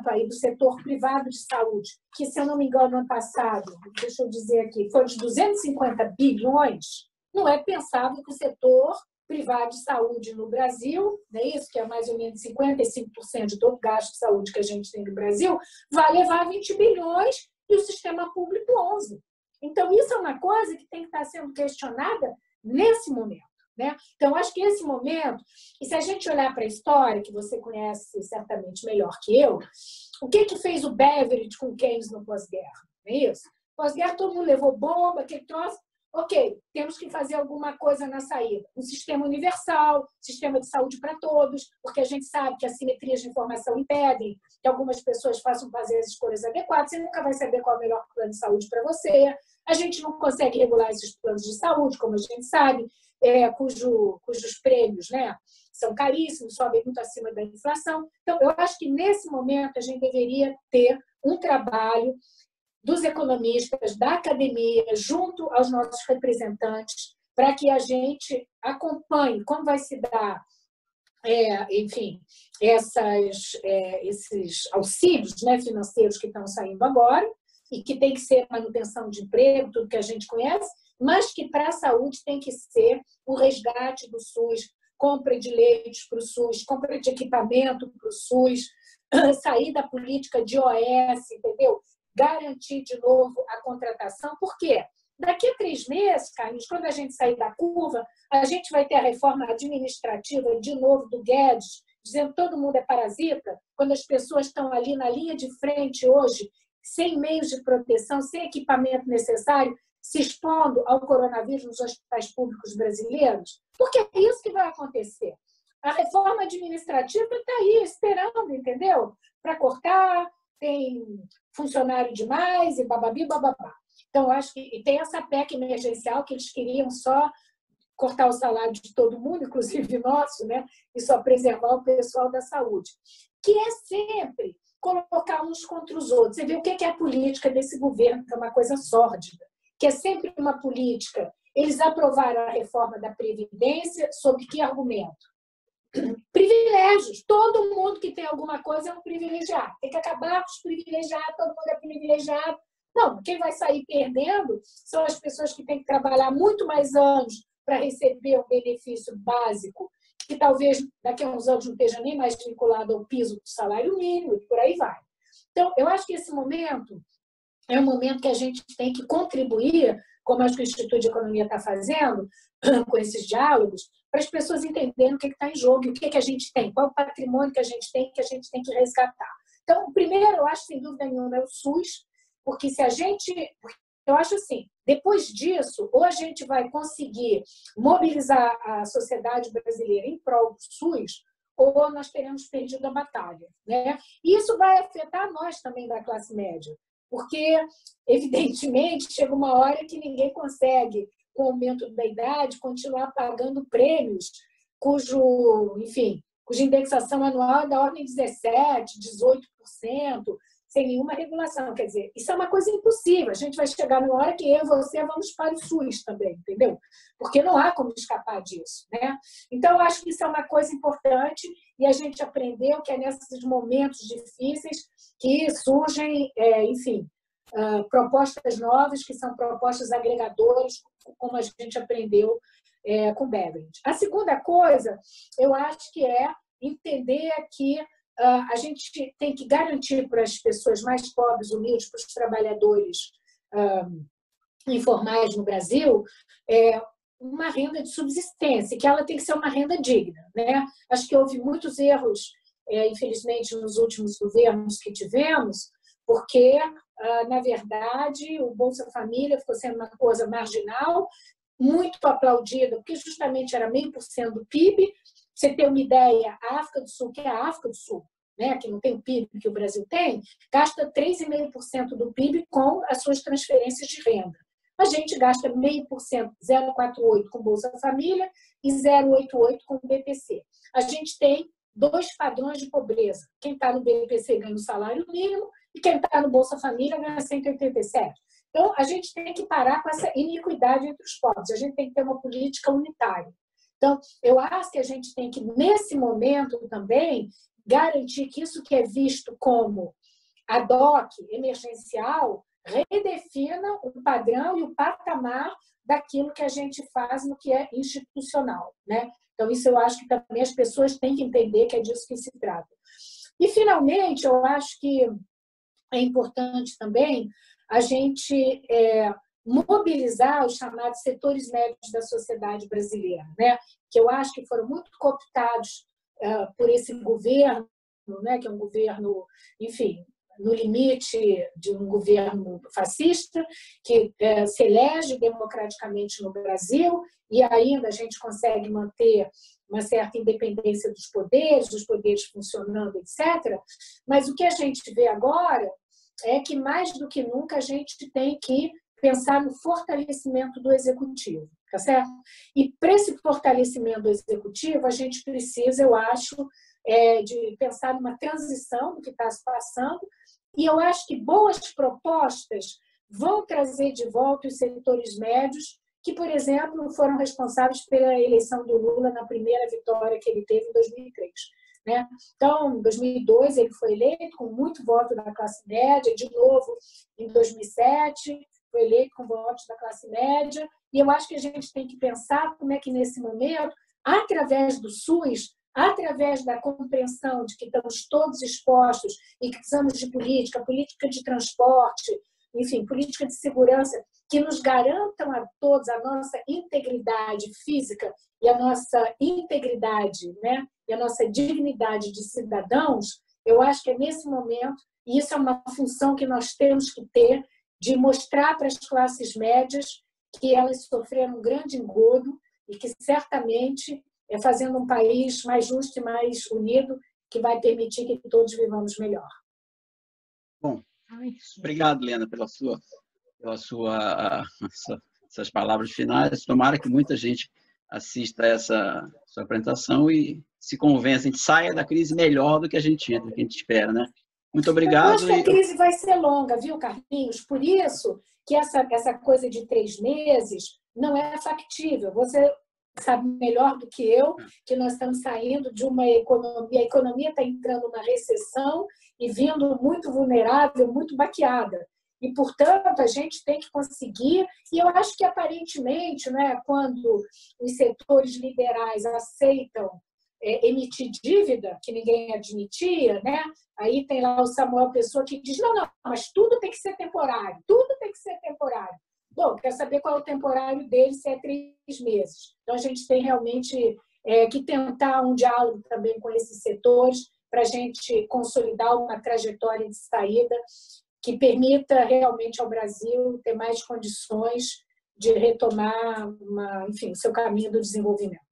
aí do setor privado de saúde, que, se eu não me engano, no ano passado, deixa eu dizer aqui, foi de 250 bilhões, não é pensável que o setor privado de saúde no Brasil, não é isso, que é mais ou menos 55% de todo o gasto de saúde que a gente tem no Brasil, vai levar 20 bilhões e o sistema público 11. Então, isso é uma coisa que tem que estar sendo questionada nesse momento, né? Então, acho que esse momento, e se a gente olhar para a história, que você conhece certamente melhor que eu, o que fez o Beveridge com Keynes no pós-guerra? Não é isso? Pós-guerra, todo mundo levou bomba, aquele troço. Ok, temos que fazer alguma coisa na saída. Um sistema universal, sistema de saúde para todos, porque a gente sabe que assimetrias de informação impedem que algumas pessoas façam fazer as escolhas adequadas. Você nunca vai saber qual é o melhor plano de saúde para você. A gente não consegue regular esses planos de saúde, como a gente sabe, cujos prêmios, né, são caríssimos, sobem muito acima da inflação. Então, eu acho que, nesse momento, a gente deveria ter um trabalho dos economistas, da academia, junto aos nossos representantes, para que a gente acompanhe como vai se dar, enfim, esses auxílios, né, financeiros que estão saindo agora, e que tem que ser manutenção de emprego, tudo que a gente conhece, mas que, para a saúde, tem que ser o resgate do SUS, compra de leitos para o SUS, compra de equipamento para o SUS, sair da política de OS, entendeu? Garantir de novo a contratação. Por quê? Daqui a 3 meses, Carlos, quando a gente sair da curva, a gente vai ter a reforma administrativa de novo do Guedes, dizendo que todo mundo é parasita, quando as pessoas estão ali na linha de frente hoje, sem meios de proteção, sem equipamento necessário, se expondo ao coronavírus nos hospitais públicos brasileiros. Porque é isso que vai acontecer. A reforma administrativa está aí, esperando, entendeu? Para cortar, tem funcionário demais e bababi, bababá. Então, acho que tem essa PEC emergencial que eles queriam só cortar o salário de todo mundo, inclusive nosso, né? E só preservar o pessoal da saúde. Que é sempre colocar uns contra os outros. Você vê o que é a política desse governo, que é uma coisa sórdida, que é sempre uma política. Eles aprovaram a reforma da Previdência sob que argumento? Privilégios. Todo mundo que tem alguma coisa é um privilegiado. Tem que acabar com os privilegiados, todo mundo é privilegiado. Não, quem vai sair perdendo são as pessoas que têm que trabalhar muito mais anos para receber um benefício básico, que talvez daqui a uns anos não esteja nem mais vinculado ao piso do salário mínimo, e por aí vai. Então, eu acho que esse momento é um momento que a gente tem que contribuir, como acho que o Instituto de Economia está fazendo, com esses diálogos, para as pessoas entenderem o que está em jogo e o que a gente tem, qual é o patrimônio que a gente tem que resgatar. Então, o primeiro, eu acho, sem dúvida nenhuma, é o SUS, porque se a gente... Eu acho assim, depois disso, ou a gente vai conseguir mobilizar a sociedade brasileira em prol do SUS, ou nós teremos perdido a batalha, né? E isso vai afetar nós também da classe média, porque, evidentemente, chega uma hora que ninguém consegue, com o aumento da idade, continuar pagando prêmios cuja indexação anual é da ordem de 17%, 18%, sem nenhuma regulação. Quer dizer, isso é uma coisa impossível. A gente vai chegar numa hora que eu e você vamos para o SUS também, entendeu? Porque não há como escapar disso, né? Então, eu acho que isso é uma coisa importante e a gente aprendeu que é nesses momentos difíceis que surgem, propostas novas, que são propostas agregadoras, como a gente aprendeu com Beveridge. A segunda coisa, eu acho que é entender que a gente tem que garantir para as pessoas mais pobres, humildes, para os trabalhadores informais no Brasil, uma renda de subsistência, que ela tem que ser uma renda digna, né? Acho que houve muitos erros, infelizmente, nos últimos governos que tivemos, porque, na verdade, o Bolsa Família ficou sendo uma coisa marginal, muito aplaudida, porque justamente era 0,5% do PIB. Você ter uma ideia, a África do Sul, que é a África do Sul, né, que não tem o PIB que o Brasil tem, gasta 3,5% do PIB com as suas transferências de renda. A gente gasta 0,5%, 0,48% com Bolsa Família e 0,88% com o BPC. A gente tem 2 padrões de pobreza. Quem está no BPC ganha o salário mínimo e quem está no Bolsa Família ganha 187. Então, a gente tem que parar com essa iniquidade entre os pobres. A gente tem que ter uma política unitária. Então, eu acho que a gente tem que, nesse momento também, garantir que isso que é visto como ad hoc, emergencial, redefina o padrão e o patamar daquilo que a gente faz no que é institucional, né? Então, isso eu acho que também as pessoas têm que entender que é disso que se trata. E, finalmente, eu acho que é importante também a gente mobilizar os chamados setores médios da sociedade brasileira, né? Que eu acho que foram muito cooptados por esse governo, né? Que é um governo, enfim, no limite de um governo fascista, que se elege democraticamente no Brasil, e ainda a gente consegue manter uma certa independência dos poderes funcionando, etc. Mas o que a gente vê agora é que, mais do que nunca, a gente tem que pensar no fortalecimento do executivo, tá certo? E para esse fortalecimento do executivo, a gente precisa, eu acho, de pensar numa transição do que está se passando, e eu acho que boas propostas vão trazer de volta os setores médios, que, por exemplo, foram responsáveis pela eleição do Lula na primeira vitória que ele teve em 2003. Né? Então, em 2002, ele foi eleito com muito voto da classe média, de novo, em 2007, foi eleito com votos da classe média, e eu acho que a gente tem que pensar como é que, nesse momento, através do SUS, através da compreensão de que estamos todos expostos e que precisamos de política de transporte, enfim, política de segurança, que nos garantam a todos a nossa integridade física e a nossa integridade, né? E a nossa dignidade de cidadãos, eu acho que é nesse momento, e isso é uma função que nós temos que ter, de mostrar para as classes médias que elas sofreram um grande engodo e que certamente é fazendo um país mais justo e mais unido que vai permitir que todos vivamos melhor. Bom, obrigado, Lena, pelas essas palavras finais. Tomara que muita gente assista a essa sua apresentação e se convença, a gente saia da crise melhor do que a gente entra, que a gente espera, né? Muito obrigado. Eu acho que a crise vai ser longa, viu, Carlinhos? Por isso que essa coisa de 3 meses não é factível. Você sabe melhor do que eu que nós estamos saindo de uma economia, a economia está entrando numa recessão e vindo muito vulnerável, muito baqueada. E, portanto, a gente tem que conseguir, e eu acho que, aparentemente, né, quando os setores liberais aceitam emitir dívida, que ninguém admitia, né? Aí tem lá o Samuel Pessoa que diz, não, mas tudo tem que ser temporário, tudo tem que ser temporário. Bom, quero saber qual é o temporário dele, se é 3 meses. Então, a gente tem realmente que tentar um diálogo também com esses setores para a gente consolidar uma trajetória de saída que permita realmente ao Brasil ter mais condições de retomar enfim, o seu caminho do desenvolvimento.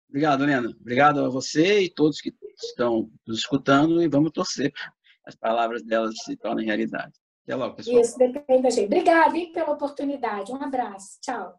Obrigado, Helena. Obrigado a você e todos que estão nos escutando, e vamos torcer para as palavras delas se tornem realidade. Até logo, pessoal. Isso, depende da gente. Obrigada, hein, pela oportunidade. Um abraço. Tchau.